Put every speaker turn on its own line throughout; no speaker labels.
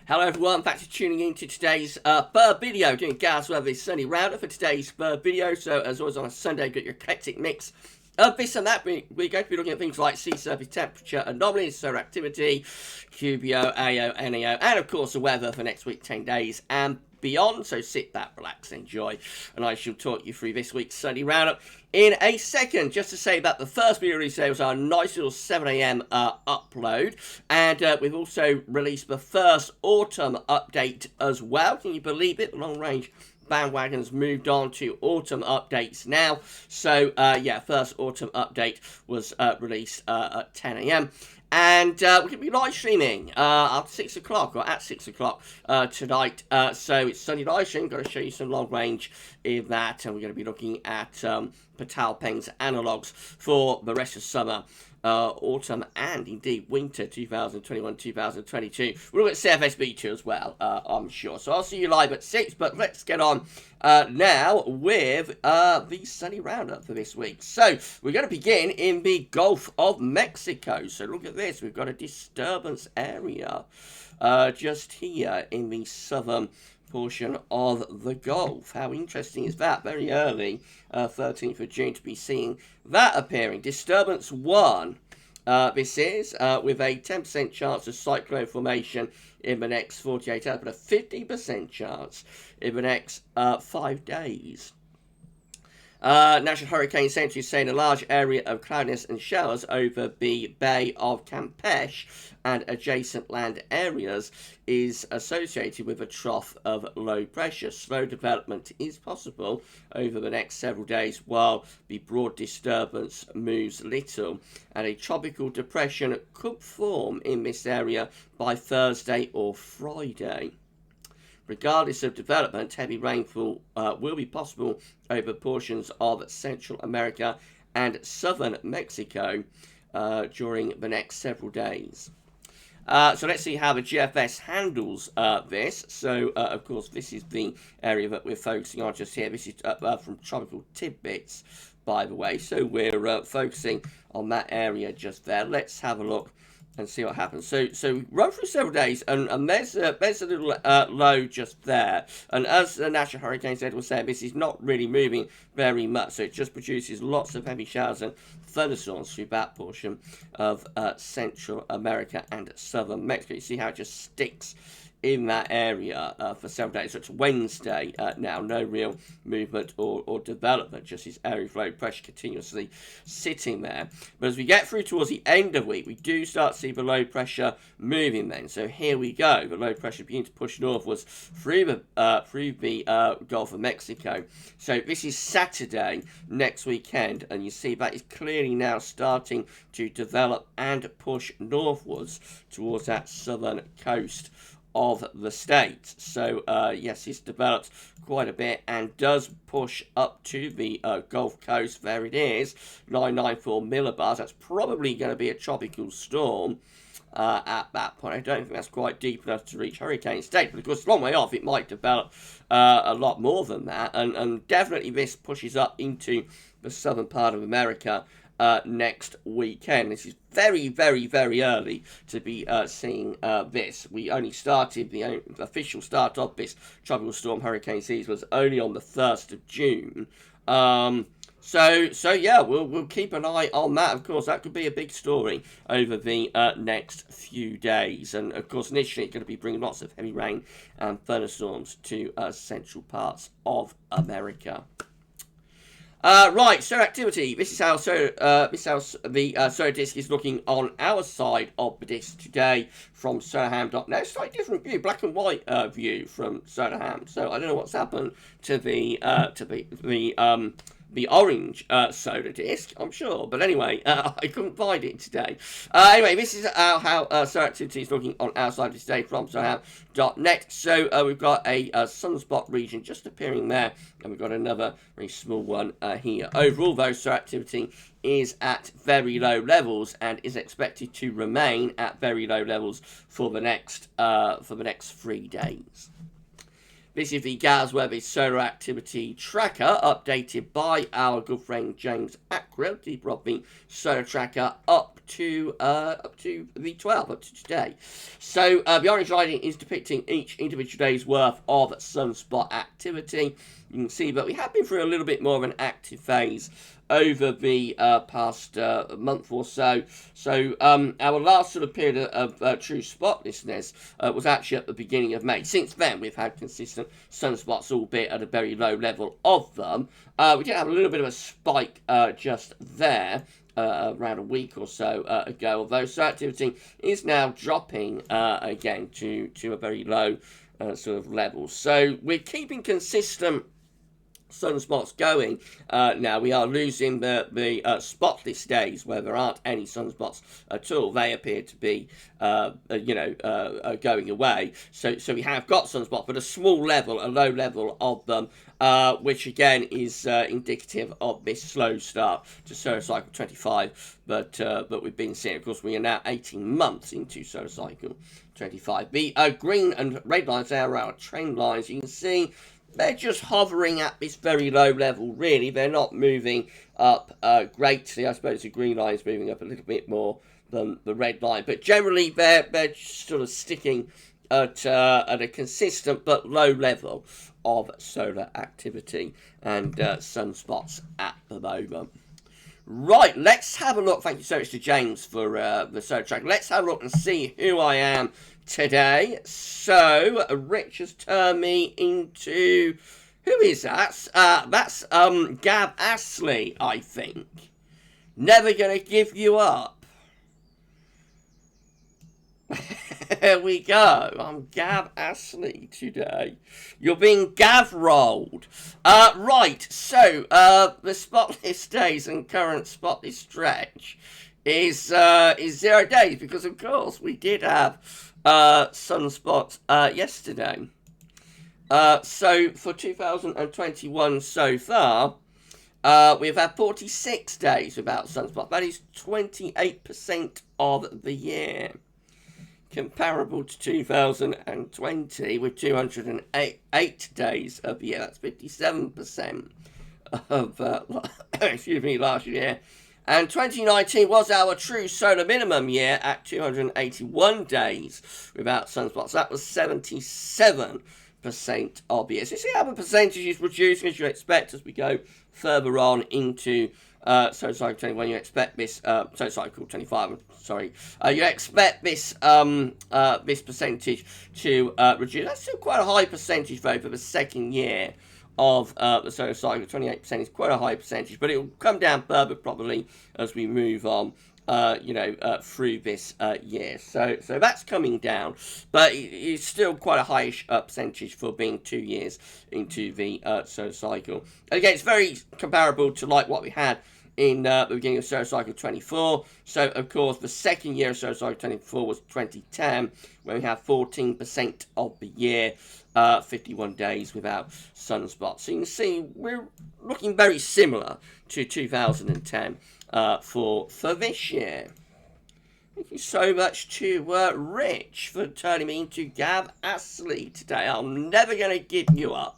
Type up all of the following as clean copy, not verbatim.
Hello everyone, thanks for tuning in to today's third video, doing GavsWeatherVids Sunday Round-Up for today's third video. So as always on a Sunday, you've got your eclectic mix of this and that. We're going to be looking at things like sea surface temperature, anomalies, solar activity, QBO, AO, NAO, and of course the weather for next week, 10 days and beyond. So sit back, relax, enjoy, and I shall talk you through this week's Sunday Roundup in a second. Just to say that the first video release today was our nice little 7 AM upload, and we've also released the first autumn update as well. Can you believe it? The long range bandwagons moved on to autumn updates now. So yeah, first autumn update was released at 10 AM. And we're going to be live streaming after 6 o'clock, or at 6 o'clock tonight. So it's Sunday live stream. Got to show you some long range in that. And we're going to be looking at Patal Peng's analogues for the rest of summer, autumn, and indeed winter 2021-2022. We'll look at CFSB2 as well, I'm sure. So I'll see you live at 6, but let's get on now with the Sunday Roundup for this week. So we're going to begin in the Gulf of Mexico. So look at this. We've got a disturbance area just here in the southern portion of the Gulf. How interesting is that? Very early, 13th of June, to be seeing that appearing. Disturbance 1, this is, with a 10% chance of cyclone formation in the next 48 hours, but a 50% chance in the next 5 days. National Hurricane Center is saying a large area of cloudiness and showers over the Bay of Campeche and adjacent land areas is associated with a trough of low pressure. Slow development is possible over the next several days while the broad disturbance moves little, and a tropical depression could form in this area by Thursday or Friday. Regardless of development, heavy rainfall will be possible over portions of Central America and southern Mexico during the next several days. So let's see how the GFS handles this. So, of course, this is the area that we're focusing on just here. This is from Tropical Tidbits, by the way. So we're focusing on that area just there. Let's have a look and see what happens. So run through several days, and there's a little low just there. And as the National Hurricane Center was saying, this is not really moving very much. So it just produces lots of heavy showers and thunderstorms through that portion of Central America and southern Mexico. You see how it just sticks in that area for several days. So it's Wednesday now, no real movement or development, just this area of low pressure continuously sitting there. But as we get through towards the end of the week, we do start to see the low pressure moving then. So here we go. The low pressure beginning to push northwards through the Gulf of Mexico. So this is Saturday next weekend, and you see that is clearly now starting to develop and push northwards towards that southern coast of the state. So yes, it's developed quite a bit and does push up to the Gulf Coast. There it is, 994 millibars. That's probably going to be a tropical storm at that point. I don't think that's quite deep enough to reach hurricane state, but of course, a long way off, it might develop a lot more than that, and definitely this pushes up into the southern part of America next weekend. This is very, very, very early to be seeing this. We only started, the official start of this tropical storm hurricane season was only on the 1st of June. So yeah, we'll keep an eye on that. Of course, that could be a big story over the next few days. And of course, initially, it's going to be bringing lots of heavy rain and thunderstorms to central parts of America. Right, solar activity. This is how the solar disk is looking on our side of the disk today from solarham.net. Slightly different view, black and white view from Solarham. So I don't know what's happened to the orange solar disk, I'm sure. But anyway, I couldn't find it today. Anyway, this is how solar activity is looking on our side today from solarham.net. So we've got a sunspot region just appearing there, and we've got another very small one here. Overall, though, solar activity is at very low levels and is expected to remain at very low levels for the next 3 days. This is the GavsWeatherVids Solar Activity Tracker, updated by our good friend James Ackrill, keeper of the Solar Tracker up to the 12th, up to today. So the orange line is depicting each individual day's worth of sunspot activity. You can see that we have been through a little bit more of an active phase over the past month or so. So our last sort of period of true spotlessness was actually at the beginning of May. Since then, we've had consistent sunspots, albeit at a very low level of them. We did have a little bit of a spike just there. Around a week or so ago, although so activity is now dropping again to a very low sort of level. So we're keeping consistent sunspots going. Now we are losing the spotless days where there aren't any sunspots at all. They appear to be going away. So we have got sunspots, but a small level, a low level of them, which again is indicative of this slow start to solar cycle 25 but we've been seeing. Of course, we are now 18 months into solar cycle 25. The green and red lines are our trend lines. You can see they're just hovering at this very low level, really. They're not moving up greatly. I suppose the green line is moving up a little bit more than the red line. But generally, they're sort of sticking at a consistent but low level of solar activity and sunspots at the moment. Right, let's have a look. Thank you so much to James for the solar track. Let's have a look and see who I am today. So Rich has turned me into, who is that? That's Gav Astley, I think. Never gonna give you up. There we go. I'm Gav Astley today. You're being Gav rolled. Right, so the spotless days and current spotless stretch is 0 days, because of course we did have sunspots yesterday. So for 2021 so far, we've had 46 days without sunspots. That is 28% of the year. Comparable to 2020 with 208 days of the year. That's 57% of last year. And 2019 was our true solar minimum year at 281 days without sunspots. That was 77% of the year. So you see how the percentage is reducing, as you expect, as we go further on into solar cycle 21. You expect this solar cycle 25. Sorry, you expect this this percentage to reduce. That's still quite a high percentage, though, for the second year of the solar cycle. 28% is quite a high percentage, but it will come down further probably as we move on, through this year. So that's coming down, but it's still quite a high percentage for being 2 years into the solar cycle. And again, it's very comparable to like what we had in the beginning of solar cycle 24. So of course the second year of solar cycle 24 was 2010, when we have 14% of the year, 51 days without sunspots. So you can see we're looking very similar to 2010 for this year. Thank you so much to Rich for turning me into Gav Astley today. I'm never going to give you up.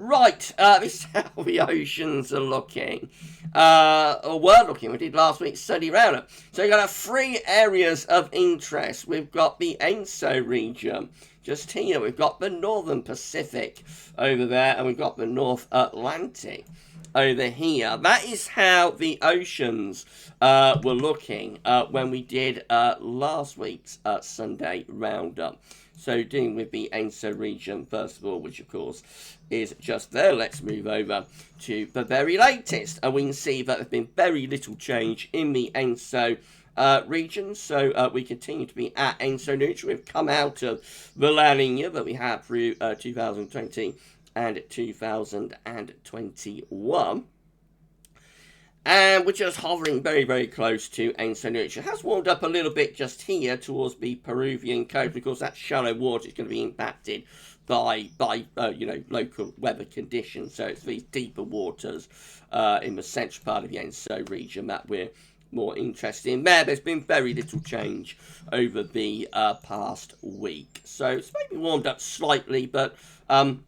Right, this is how the oceans are looking, or were looking. We did last week's Sunday Round-Up. So we've got 3 areas of interest. We've got the ENSO region just here. We've got the Northern Pacific over there, and we've got the North Atlantic over here. That is how the oceans were looking when we did last week's Sunday Roundup. So dealing with the ENSO region first of all, which of course is just there. Let's move over to the very latest, and we can see that there's been very little change in the ENSO region. So we continue to be at ENSO neutral. We've come out of the La Nina that we had through 2020 and 2021. And we're just hovering very, very close to ENSO neutral. It has warmed up a little bit just here towards the Peruvian coast, because that shallow water is going to be impacted by local weather conditions. So it's these deeper waters in the central part of the ENSO region that we're more interested in. There's been very little change over the past week. So it's maybe warmed up slightly, but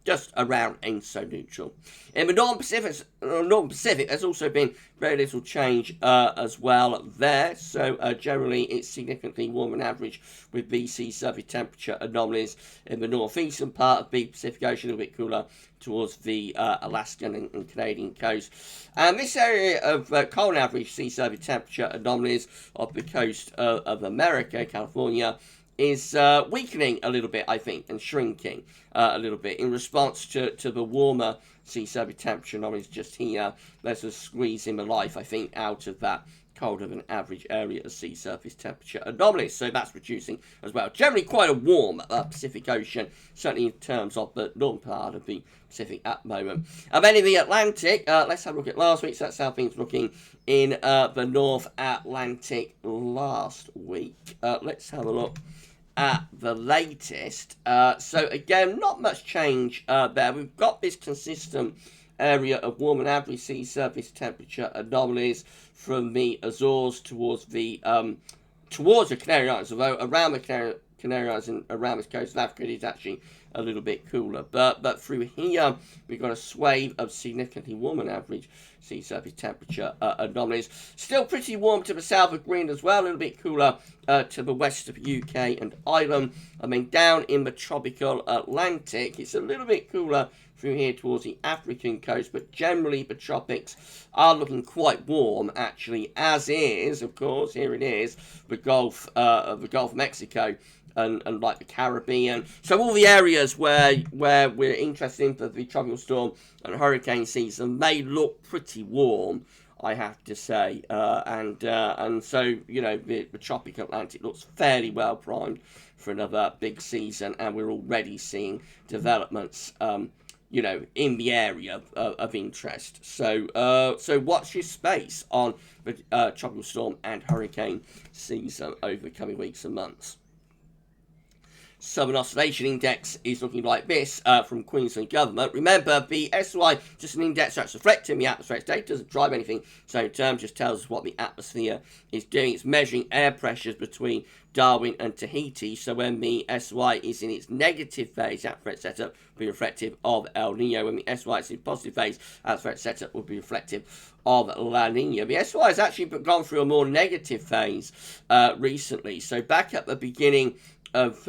just around ENSO neutral. In the Northern Pacific, there's also been very little change as well there. So generally, it's significantly warmer than average with BC surface temperature anomalies in the northeastern part of the Pacific Ocean, a little bit cooler towards the Alaskan and Canadian coast. And this area of cold average sea surface temperature anomalies off the coast of America, California, is weakening a little bit, I think, and shrinking a little bit in response to the warmer sea surface temperature anomalies just here. There's a squeezing the life, I think, out of that colder than average area of sea surface temperature anomalies. So that's reducing as well. Generally quite a warm Pacific Ocean, certainly in terms of the northern part of the Pacific at the moment. And then in the Atlantic, let's have a look at last week. So that's how things were looking in the North Atlantic last week. Let's have a look at the latest. So again, not much change there. We've got this consistent area of warm and average sea surface temperature anomalies from the Azores towards the Canary Islands, although around the Canary Islands and around the coast of Africa it is actually a little bit cooler. But through here we've got a swathe of significantly warmer than average sea surface temperature anomalies. Still pretty warm to the south of Greenland as well, a little bit cooler to the west of UK and Ireland. I mean, down in the tropical Atlantic, it's a little bit cooler through here towards the African coast, but generally the tropics are looking quite warm, actually, as is, of course, here it is, the Gulf of Mexico and like the Caribbean. So all the areas where we're interested in for the tropical storm and hurricane season may look pretty warm, I have to say, and so, you know, the tropical Atlantic looks fairly well primed for another big season, and we're already seeing developments you know, in the area of interest. So watch your space on the tropical storm and hurricane season over the coming weeks and months. Southern Oscillation Index is looking like this from Queensland Government. Remember, the SY just an index that's reflecting the atmospheric state, doesn't drive anything. So in terms, just tells us what the atmosphere is doing. It's measuring air pressures between Darwin and Tahiti. So when the SY is in its negative phase, atmospheric setup will be reflective of El Nino. When the SY is in positive phase, atmospheric setup will be reflective of La Nina. The SY has actually gone through a more negative phase recently. So back at the beginning of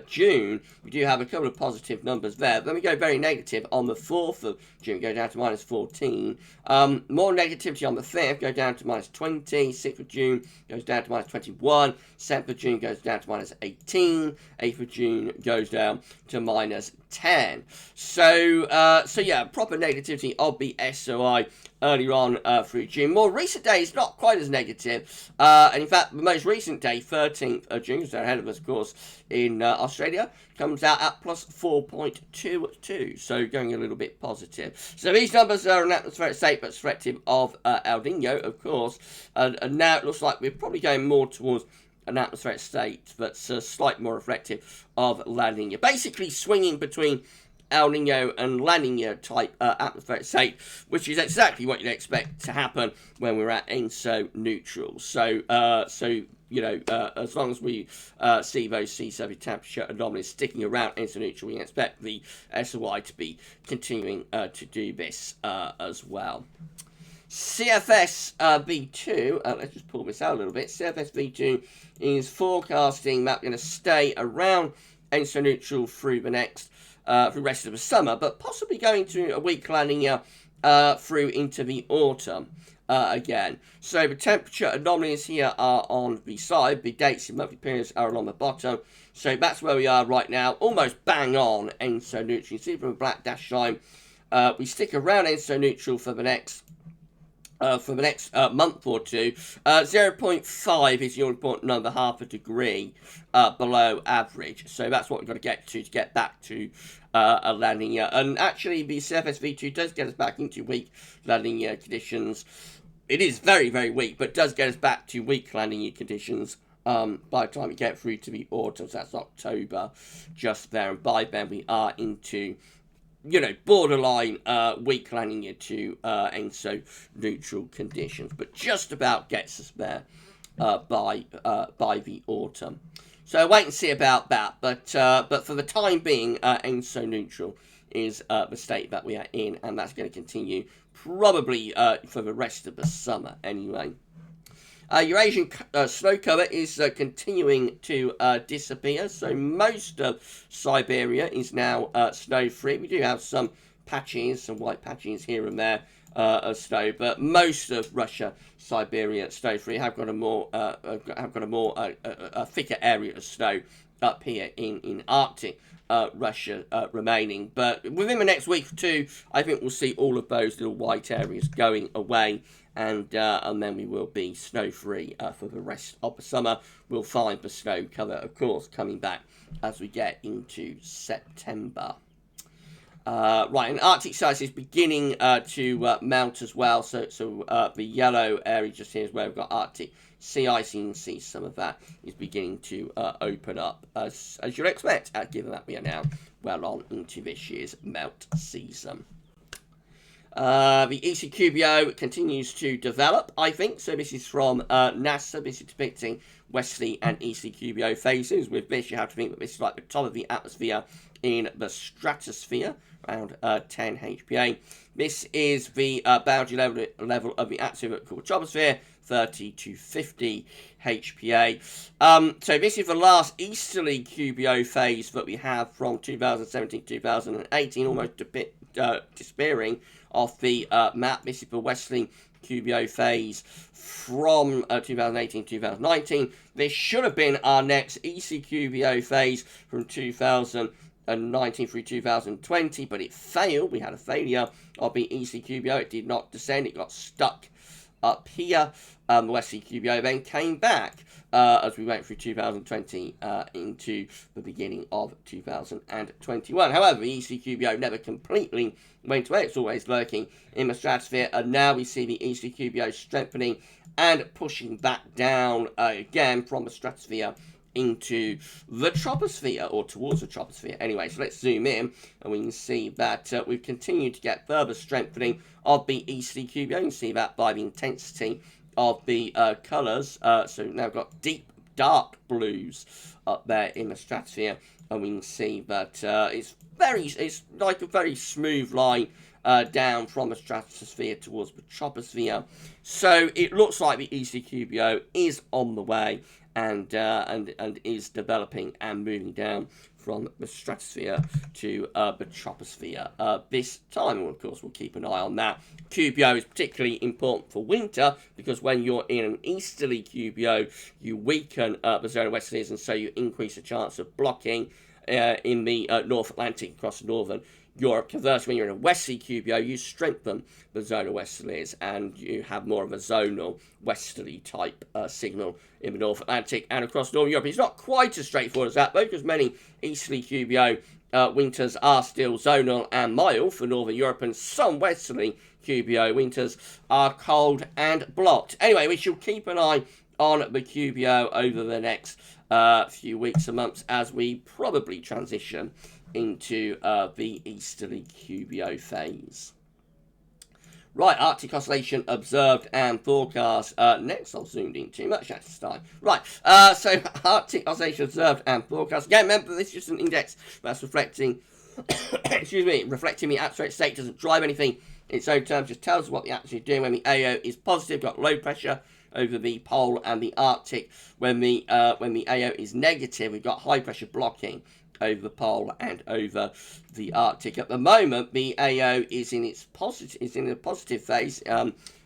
June, we do have a couple of positive numbers there. Then we go very negative on the 4th of June, go down to minus 14. More negativity on the 5th, go down to minus 20. 6th of June goes down to minus 21. 7th of June goes down to minus 18. 8th of June goes down to minus 10. So yeah, proper negativity of the SOI earlier on through June. More recent days, not quite as negative. And in fact, the most recent day, 13th of June, so ahead of us, of course, in Australia, comes out at plus 4.22. So going a little bit positive. So these numbers are an atmospheric state, but reflective of El Nino, of course. And now it looks like we're probably going more towards an atmospheric state that's slightly more reflective of La Nina. Basically swinging between El Nino and La Nina type atmospheric state, which is exactly what you'd expect to happen when we're at ENSO neutral. So you know, as long as we see those sea surface temperature anomalies sticking around ENSO neutral, we can expect the SOI to be continuing to do this as well. CFS V2, let's just pull this out a little bit. CFS V2 is forecasting that we're going to stay around ENSO neutral through the next for the rest of the summer, but possibly going to a weak La Nina through into the autumn again. So the temperature anomalies here are on the side, the dates in monthly periods are along the bottom. So that's where we are right now, almost bang on ENSO neutral. You see from a black dash line, we stick around ENSO neutral for the next month or two. 0.5 is your important number, half a degree below average. So that's what we've got to get back to a La Nina. And actually, the CFS V2 does get us back into weak La Nina conditions. It is very, very weak, but does get us back to weak La Nina conditions by the time we get through to the autumn. So that's October, just there. And by then, we are into, you know, borderline weak La Nina to ENSO neutral conditions, but just about gets us there by the autumn. So wait and see about that. But for the time being, ENSO neutral is the state that we are in, and that's going to continue probably for the rest of the summer anyway. Eurasian snow cover is continuing to disappear, so most of Siberia is now snow-free. We do have some patches, some white patches here and there of snow, but most of Russia, Siberia, snow-free. Have got a thicker area of snow up here in Arctic. Russia remaining, but within the next week or two, I think we'll see all of those little white areas going away, and then we will be snow-free for the rest of the summer. We'll find the snow cover, of course, coming back as we get into September. Right, and Arctic size is beginning to melt as well, so the yellow area just here is where we've got Arctic sea ice. You can see some of that is beginning to open up, as you'd expect, given that we are now well on into this year's melt season. The ECQBO continues to develop, I think. So this is from NASA. This is depicting westerly and ECQBO phases. With this, you have to think that this is like the top of the atmosphere in the stratosphere, around 10 HPA. This is the boundary level of the atmosphere called troposphere, 30 to 50 HPA. So this is the last easterly QBO phase that we have from 2017 to 2018, almost disappearing off the map. This is the westerly QBO phase from 2018 to 2019. This should have been our next ECQBO phase from 2019 through 2020, but it failed. We had a failure of the ECQBO. It did not descend. It got stuck up here. The westerly QBO then came back as we went through 2020 into the beginning of 2021. However, the ECQBO never completely went away. It's always lurking in the stratosphere, and now we see the ECQBO strengthening and pushing back down again from the stratosphere into the troposphere, or towards the troposphere. Anyway, so let's zoom in, and we can see that we've continued to get further strengthening of the ECQBO. You can see that by the intensity of the colours. So now we've got deep dark blues up there in the stratosphere, and we can see that it's like a very smooth line down from the stratosphere towards the troposphere. So it looks like the ECQBO is on the way and is developing and moving down from the stratosphere to the troposphere this time. And of course, we'll keep an eye on that. QBO is particularly important for winter because when you're in an easterly QBO, you weaken the zone of westerlies, and so you increase the chance of blocking in the North Atlantic across northern Europe. Conversely, when you're in a westerly QBO, you strengthen the zone of westerlies, and you have more of a zonal westerly type signal in the North Atlantic and across northern Europe. It's not quite as straightforward as that, though, because many easterly QBO winters are still zonal and mild for northern Europe, and some westerly QBO winters are cold and blocked. Anyway, we shall keep an eye on the QBO over the next few weeks and months as we probably transition into the easterly QBO phase. Right, Arctic oscillation observed and forecast. Next, I've zoomed in too much at this time. Right, so Arctic oscillation observed and forecast. Again, remember, this is just an index that's reflecting, reflecting the atmospheric state. Doesn't drive anything in its own terms, just tells us what the atmosphere is doing. When the AO is positive, got low pressure over the pole and the Arctic. When the AO is negative, we've got high pressure blocking over the pole and over the Arctic. At the moment, the AO is in a positive phase.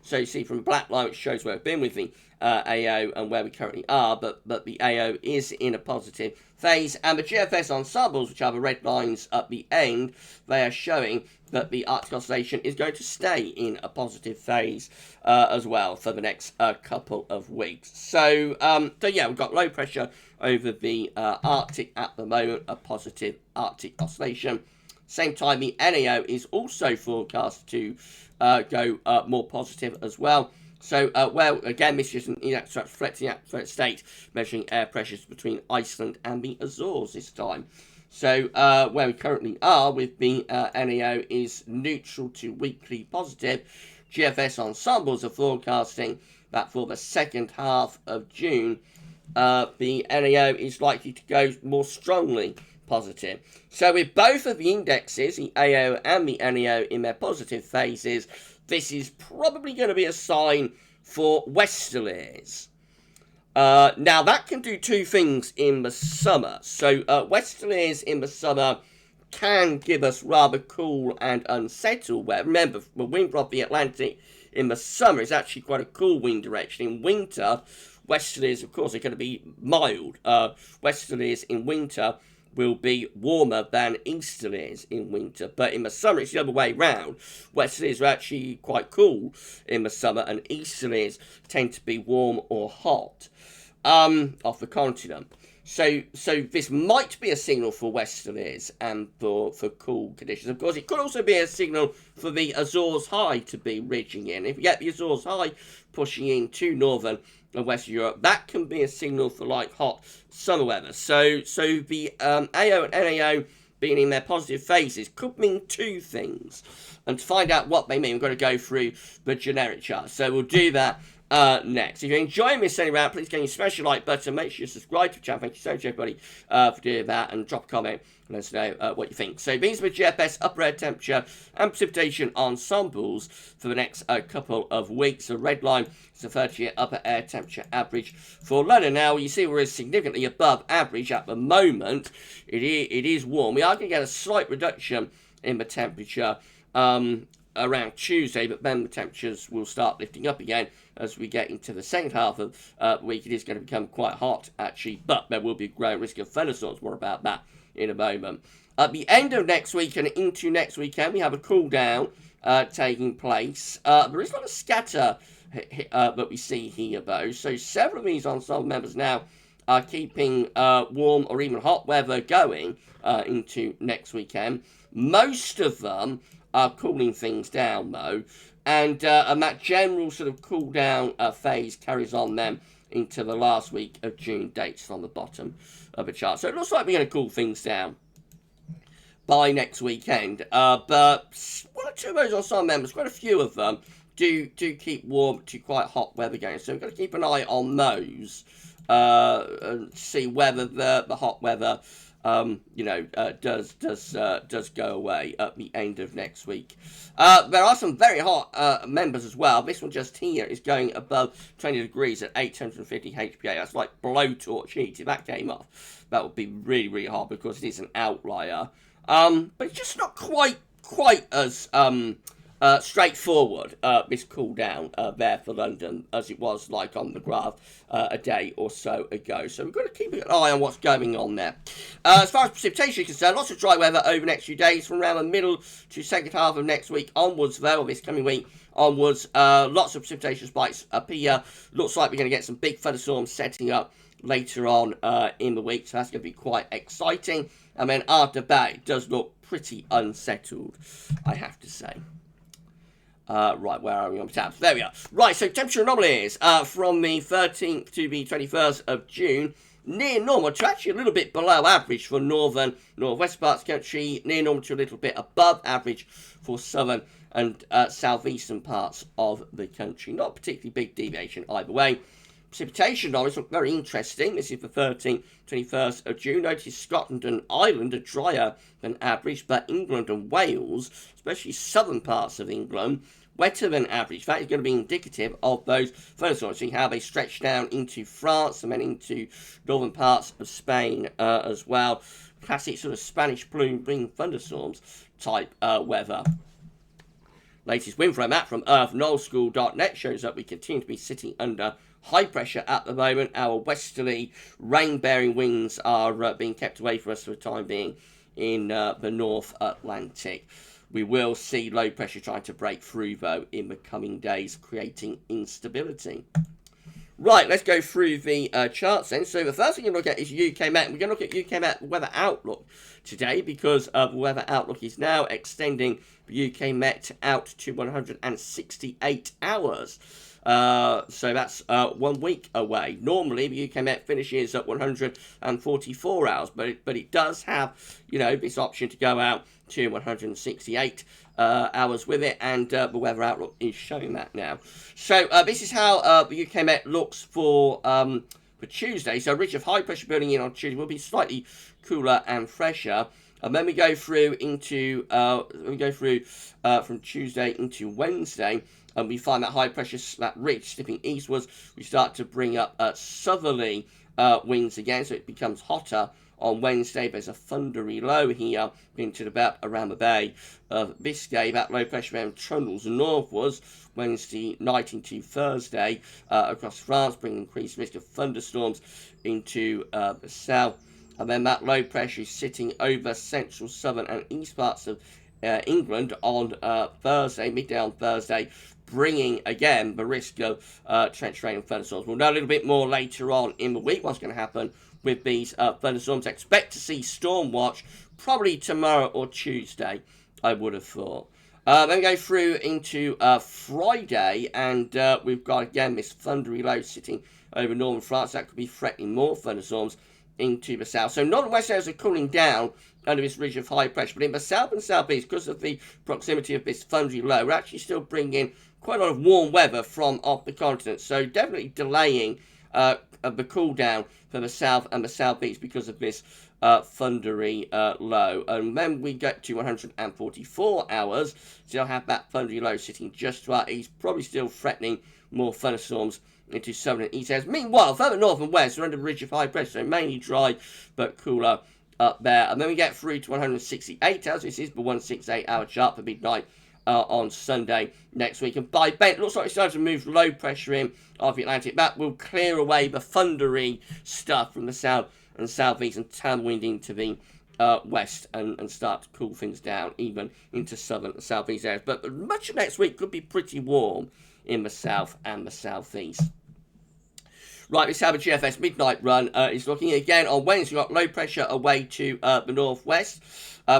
So you see from the black line, which shows where we've been with the AO and where we currently are, but the AO is in a positive phase. And the GFS ensembles, which are the red lines at the end, they are showing that the Arctic oscillation is going to stay in a positive phase as well for the next couple of weeks. So yeah, we've got low pressure over the Arctic at the moment, a positive Arctic oscillation. Same time, the NAO is also forecast to go more positive as well. So, well, again, this is an reflecting atmospheric state, measuring air pressures between Iceland and the Azores this time. So, where we currently are with the NAO is neutral to weakly positive. GFS ensembles are forecasting that for the second half of June, the NAO is likely to go more strongly positive. So with both of the indexes, the AO and the NAO, in their positive phases, this is probably going to be a sign for westerlies. Now, that can do two things in the summer. So, westerlies in the summer can give us rather cool and unsettled weather. Remember, the wind from the Atlantic in the summer is actually quite a cool wind direction. In winter, westerlies, of course, are going to be mild. Westerlies in winter will be warmer than easterlies in winter. But in the summer, it's the other way round. Westerlies are actually quite cool in the summer, and easterlies tend to be warm or hot off the continent. So this might be a signal for westerlies and for cool conditions. Of course, it could also be a signal for the Azores High to be ridging in. If you get the Azores High pushing into northern and Western Europe, that can be a signal for like hot summer weather. So the AO and NAO being in their positive phases could mean two things. And to find out what they mean, we're going to go through the generic chart. So we'll do that next. If you're enjoying this Sunday Round, please give smash the like button. Make sure you subscribe to the channel. Thank you so much, everybody, for doing that. And drop a comment and let us know what you think. So these are the GFS upper air temperature and precipitation ensembles for the next couple of weeks. The red line is the 30-year upper air temperature average for London. Now, you see we're significantly above average at the moment. It is warm. We are going to get a slight reduction in the temperature around Tuesday, but then the temperatures will start lifting up again as we get into the second half of the week. It is going to become quite hot, actually, but there will be a growing risk of thunderstorms. More about that in a moment. At the end of next week and into next weekend, we have a cool down taking place. There is not a scatter that we see here, though, so several of these ensemble members now are keeping warm or even hot weather going into next weekend. Most of them are cooling things down, though, and that general sort of cool down phase carries on then into the last week of June. Dates on the bottom of the chart. So it looks like we're going to cool things down by next weekend. But one or two of those ensemble members, quite a few of them, do keep warm to quite hot weather going. So we've got to keep an eye on those and see whether the hot weather does go away at the end of next week. There are some very hot members as well. This one just here is going above 20 degrees at 850 HPA. That's like blowtorch heat. If that came off, that would be really, really hot because it is an outlier. But it's just not quite as straightforward, this cool down there for London, as it was like on the graph a day or so ago. So we've got to keep an eye on what's going on there. As far as precipitation is concerned, lots of dry weather over the next few days from around the middle to second half of next week onwards, though, or this coming week onwards. Lots of precipitation spikes up here. Looks like we're going to get some big thunderstorms setting up later on in the week, so that's going to be quite exciting. And then after that, it does look pretty unsettled, I have to say. Right, where are we on the tabs? There we are. Right, so temperature anomalies from the 13th to the 21st of June. Near normal to actually a little bit below average for northwest parts of the country. Near normal to a little bit above average for southern and southeastern parts of the country. Not a particularly big deviation either way. Precipitation anomalies look very interesting. This is the 13th, 21st of June. Notice Scotland and Ireland are drier than average, but England and Wales, especially southern parts of England, wetter than average. That is going to be indicative of those thunderstorms. See how they stretch down into France and then into northern parts of Spain as well. Classic sort of Spanish plume thunderstorms type weather. Latest wind from that from earth-nullschool.net shows that we continue to be sitting under high pressure at the moment. Our westerly rain-bearing winds are being kept away from us for the time being in the North Atlantic. We will see low pressure trying to break through, though, in the coming days, creating instability. Right, let's go through the charts then. So the first thing you look at is UK Met. We're going to look at UK Met weather outlook today because the weather outlook is now extending the UK Met out to 168 hours. So that's 1 week away. Normally, the UK Met finishes at 144 hours, but it does have, this option to go out to 168 hours with it, and the weather outlook is showing that now. So this is how the UK Met looks for the for Tuesday. So a ridge of high pressure building in on Tuesday will be slightly cooler and fresher. And then we go through into from Tuesday into Wednesday, and we find that high pressure, that ridge slipping eastwards. We start to bring up southerly winds again, so it becomes hotter on Wednesday. There's a thundery low here into about around the Bay of Biscay. That low pressure around trundles northwards Wednesday night into Thursday across France, bringing increased risk of thunderstorms into the south. And then that low pressure is sitting over central, southern and east parts of England on Thursday, midday on Thursday, bringing again the risk of trench rain and thunderstorms. We'll know a little bit more later on in the week what's going to happen with these thunderstorms. Expect to see storm watch probably tomorrow or Tuesday, I would have thought. Then we go through into Friday, and we've got again this thundery low sitting over northern France. That could be threatening more thunderstorms into the south. So northern west areas are cooling down under this ridge of high pressure, but in the south and southeast, because of the proximity of this thundery low, we're actually still bringing quite a lot of warm weather from off the continent. So definitely delaying the cool down for the south and the southeast because of this thundery low. And then we get to 144 hours, still have that thundery low sitting just right east, probably still threatening more thunderstorms into southern and east areas. Meanwhile, further north and west, we're under the ridge of high pressure, so mainly dry but cooler up there. And then we get through to 168 hours. This is the 168-hour chart for midnight on Sunday next week. And by then, it looks like it's starting to move low pressure in off the Atlantic. That will clear away the thundery stuff from the south and southeast and turn wind into the west and start to cool things down even into southern and southeast areas. But much of next week could be pretty warm in the south and the southeast. Right, this is how the GFS midnight run is looking. Again, on Wednesday, we've got low pressure away to the northwest,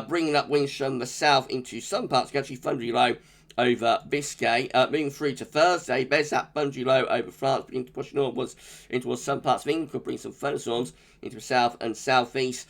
bringing up winds from the south into some parts of the country, thundery low over Biscay. Moving through to Thursday, there's that thundery low over France, beginning to push northwards into some parts of England, could bring some thunderstorms into the south and southeast.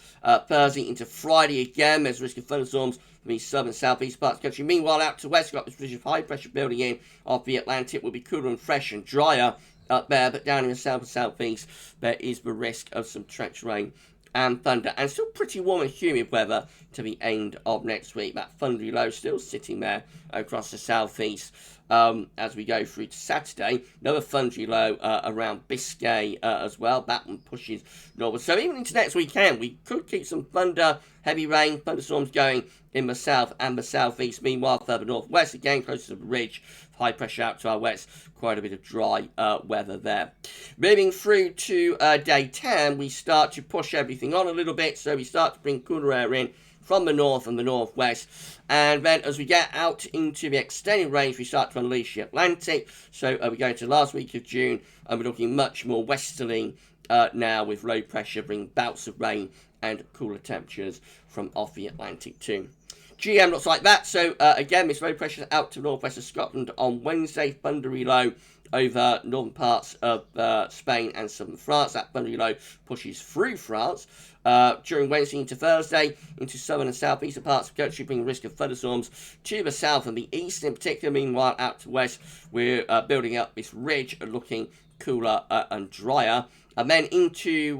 Thursday into Friday again, there's a risk of thunderstorms from the southern and southeast parts of the country. Meanwhile, out to west, we've got this ridge of high pressure building in off the Atlantic. Will be cooler and fresh and drier up there, but down in the south and southeast, there is the risk of some trench rain and thunder, and still pretty warm and humid weather to the end of next week. That thundery low still sitting there across the southeast as we go through to Saturday. Another thundery low around Biscay as well. That one pushes northward. So even into next weekend, we could keep some thunder, heavy rain, thunderstorms going in the south and the southeast. Meanwhile, further northwest, again closer to the ridge, high pressure out to our west, quite a bit of dry weather there. Moving through to day 10, we start to push everything on a little bit, so we start to bring cooler air in from the north and the northwest, and then as we get out into the extended range, we start to unleash the Atlantic. So we go into the last week of June, and we're looking much more westerly now, with low pressure bringing bouts of rain and cooler temperatures from off the Atlantic too. GM looks like that. So again, this low pressure out to northwest of Scotland on Wednesday, thundery low over northern parts of Spain and southern France. That thundery low pushes through France during Wednesday into Thursday into southern and southeastern parts of the country, bringing risk of thunderstorms to the south and the east in particular. Meanwhile, out to west, we're building up this ridge looking cooler and drier. And then into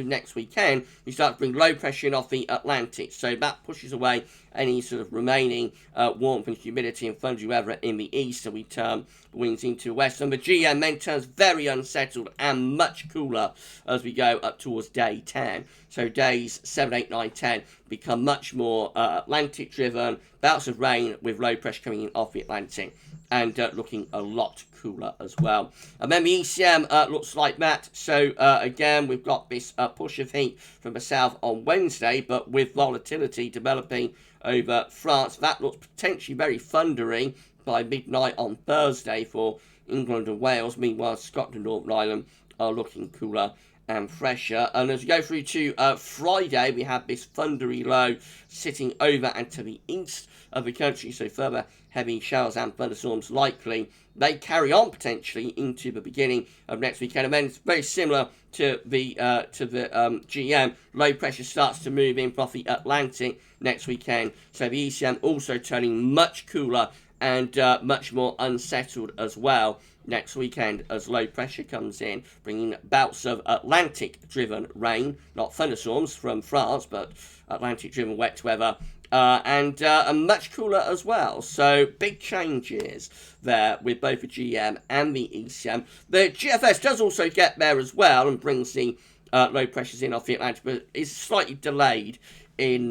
next weekend, we start to bring low pressure in off the Atlantic. So that pushes away any sort of remaining warmth and humidity and thundery weather in the east. So we turn winds into west. And the GM then turns very unsettled and much cooler as we go up towards day 10. So days 7, 8, 9, 10 become much more Atlantic driven. Bouts of rain with low pressure coming in off the Atlantic and looking a lot cooler as well. And then the ECM looks like that. So again, we've got this push of heat from the south on Wednesday, but with volatility developing over France. That looks potentially very thundery by midnight on Thursday for England and Wales. Meanwhile, Scotland and Northern Ireland are looking cooler and fresher. And as we go through to Friday, we have this thundery low sitting over and to the east of the country, so further heavy showers and thunderstorms likely. They carry on potentially into the beginning of next weekend, and then it's very similar to the GM. Low pressure starts to move in from the Atlantic next weekend, so the ECM also turning much cooler and much more unsettled as well next weekend as low pressure comes in, bringing bouts of Atlantic-driven rain, not thunderstorms from France, but Atlantic-driven wet weather, and much cooler as well. So big changes there with both the GM and the ECM. The GFS does also get there as well and brings the low pressures in off the Atlantic, but is slightly delayed in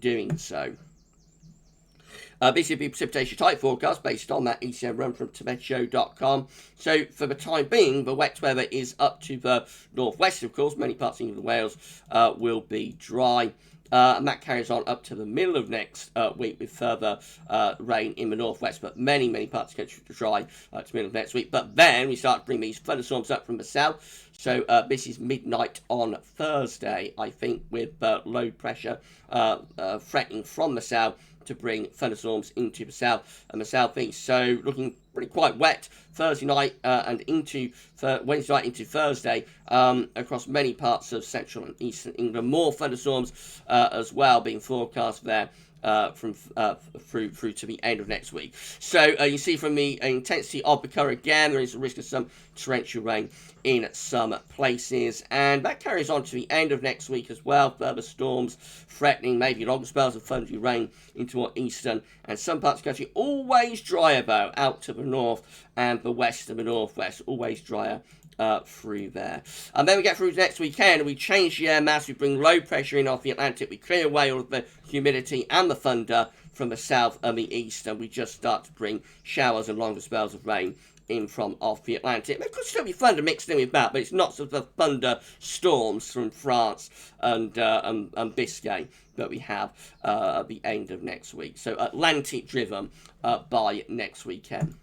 doing so. This will be precipitation type forecast based on that ECM run from TibetShow.com. So for the time being, the wet weather is up to the northwest, of course. Many parts of England and Wales will be dry. And that carries on up to the middle of next week with further rain in the northwest, but many parts of the country dry to the middle of next week. But then we start to bring these thunderstorms up from the south. So this is midnight on Thursday, I think, with low pressure threatening from the south to bring thunderstorms into the south and the southeast. So looking pretty quite wet Thursday night and into Wednesday night into Thursday across many parts of central and eastern England. More thunderstorms as well being forecast there from through to the end of next week. So you see from the intensity of the current again, there is a risk of some torrential rain in some places, and that carries on to the end of next week as well. Further storms threatening maybe long spells of thundery rain into more eastern and some parts of the country. Always drier though out to the north and the west and the northwest. Always drier through there. And then we get through to next weekend and we change the air mass. We bring low pressure in off the Atlantic. We clear away all of the humidity and the thunder from the south and the east, and we just start to bring showers and longer spells of rain in from off the Atlantic. There could still be thunder mixed in with that, but it's not sort of thunder storms from France and Biscay that we have at the end of next week. So Atlantic driven by next weekend.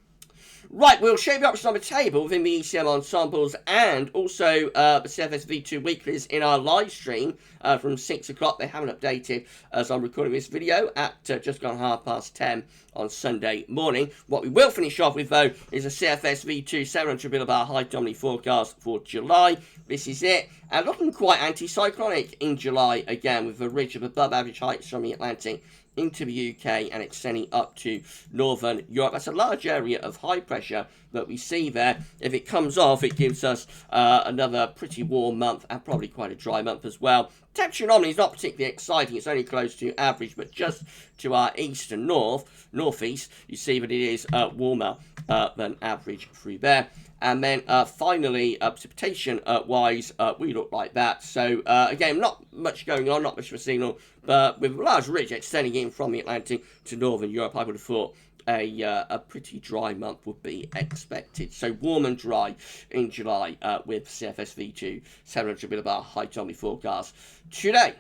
Right, we'll show you up on the table within the ECM ensembles and also the CFS V2 weeklies in our live stream from 6 o'clock. They haven't updated as I'm recording this video at just gone 10:30 on Sunday morning. What we will finish off with, though, is a CFS V2 700 millibar high anomaly forecast for July. This is it. And looking quite anticyclonic in July again, with a ridge of above average heights from the Atlantic into the UK and extending up to northern Europe. That's a large area of high pressure that we see there. If it comes off, it gives us another pretty warm month and probably quite a dry month as well. Temperature anomaly is not particularly exciting. It's only close to average, but just to our east and northeast, you see that it is warmer than average through there. And then finally, precipitation-wise, we look like that. So, again, not much going on, not much of a signal, but with a large ridge extending in from the Atlantic to northern Europe, I would have thought a pretty dry month would be expected. So, warm and dry in July with CFS V2 700 millibar high anomaly forecast today.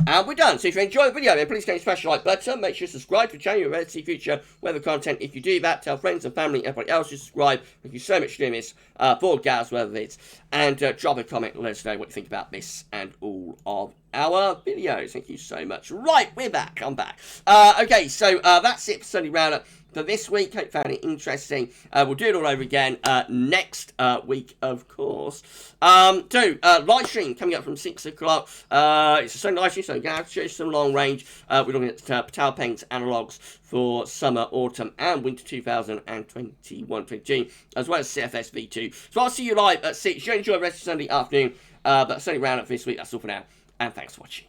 And we're done. So if you enjoyed the video, then please click the special like button. Make sure to subscribe to the channel. You're ready to see future weather content. If you do that, tell friends and family, everybody else to subscribe. Thank you so much for doing this for GavsWeatherVids. And drop a comment and let us know what you think about this and all of our videos. Thank you so much. Right, we're back. I'm back. Okay, so that's it for Sunday Roundup for this week. Hope you found it interesting. We'll do it all over again next week, of course. Live stream coming up from 6 o'clock. It's a Sunday live stream, so we're going to have to show you some long range. We're looking at Patel Peng's analogues for summer, autumn, and winter 2021-22, as well as CFS V2. So I'll see you live at 6. You enjoy the rest of Sunday afternoon. But Sunday Roundup for this week. That's all for now. And thanks for watching.